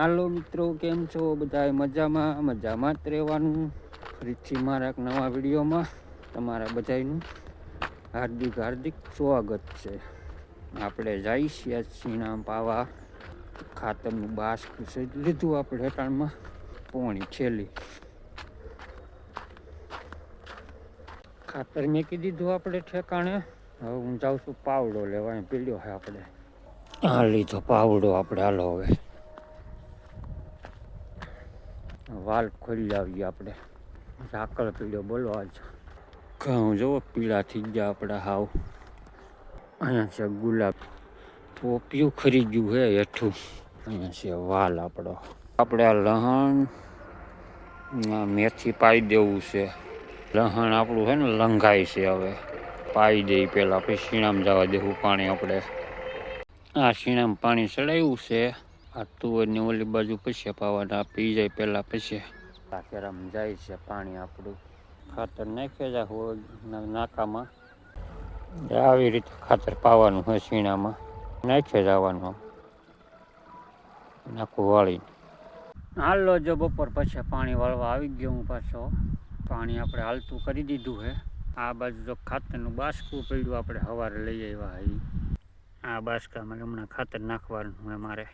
હાલો મિત્રો, કેમ છો બધા? મજામાં જ રહેવાનું. ફરીથી મારા એક નવા વિડીયોમાં તમારા બધાનું હાર્દિક સ્વાગત છે. આપણે જઈ છીએ સીણા પાવા ખાતરનું બાસ્કું છે લીધું આપણે હેટાણમાં પોણી છેલ્લી ખાતર મેકી દીધું આપણે ઠેકાણે. હવે હું જાઉં છું પાવડો લેવા. પીડ્યો છે આપણે આ લીધો પાવડો આપણે. હાલો હવે વાલ ખોલી આવીએ આપણે. ઝાકળ પીળ્યો બોલો આજ ઘઉં જોવો પીળા થઈ ગયા આપણે હાવ. અહીંયા છે ગુલાબ, પોપિયું ખરી ગયું હે હેઠું. અહીંયા છે વાલ આપણો. આપણે આ લહણ મેથી પાઈ દેવું છે. લહણ આપણું છે ને લંઘાય છે. હવે પાઈ દઈ પહેલાં પછી શીણામાં જવા દેવું પાણી આપણે. આ શીણામાં પાણી ચડાવ્યું છે. આ તુવેરની ઓલી બાજુ પછી પાવાના પી જાય પહેલાં પછી કેરામાં જાય છે પાણી આપણું. ખાતર નાખી જાય હોય નાકામાં. આવી રીતે ખાતર પાવાનું હોય શીણામાં. નાખી જવાનું નાખું વાળીને. હાલો જો બપોર પછી પાણી વાળવા આવી ગયો હું પાછો. પાણી આપણે હાલતું કરી દીધું છે. આ બાજુ જો ખાતરનું બાસ્કું પડ્યું આપણે સવારે લઈ આવ્યા. આ બાસ્કામાં હમણાં ખાતર નાખવાનું હોય મારે.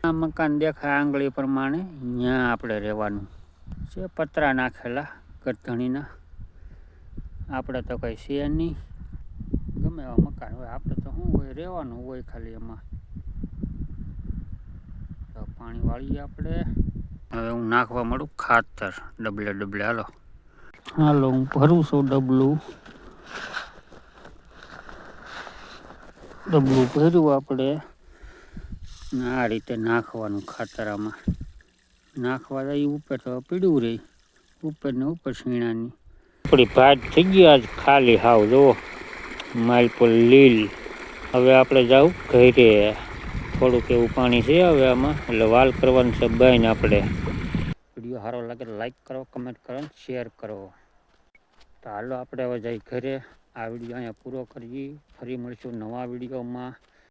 આ મકાન દેખાય આંગળી પ્રમાણે ત્યાં આપણે રહેવાનું છે. પતરા નાખેલા ગરધણીના. આપણે તો કંઈ છે નહીં. ગમે એવા મકાન હોય આપણે તો શું હોય રહેવાનું હોય ખાલી એમાં. તો પાણી વાળીએ આપણે. હવે હું નાખવા મળું ખાતર ડબલે. હાલો હું ભરું છું ડબલું ભર્યું આપણે. આ રીતે નાખવાનું ખાતર આમાં નાખવા જાય. ઉપર તો પીડ્યું રહી ઉપર ને ઉપર શીણાની. આપણી ભાત થઈ ગઈ આજ ખાલી હાવ જુઓ માલપુર લીલ. હવે આપણે જાઉં ઘરે. થોડુંક એવું પાણી છે હવે આમાં એટલે વાલ કરવાનું છે બાઈને આપણે. વિડીયો સારો લાગે તો લાઈક કરો, કમેન્ટ કરો, શેર કરો. તો હાલો આપણે હવે જઈ ઘરે. આ વિડીયો અહીંયા પૂરો કરીએ. ફરી મળીશું નવા વિડીયોમાં.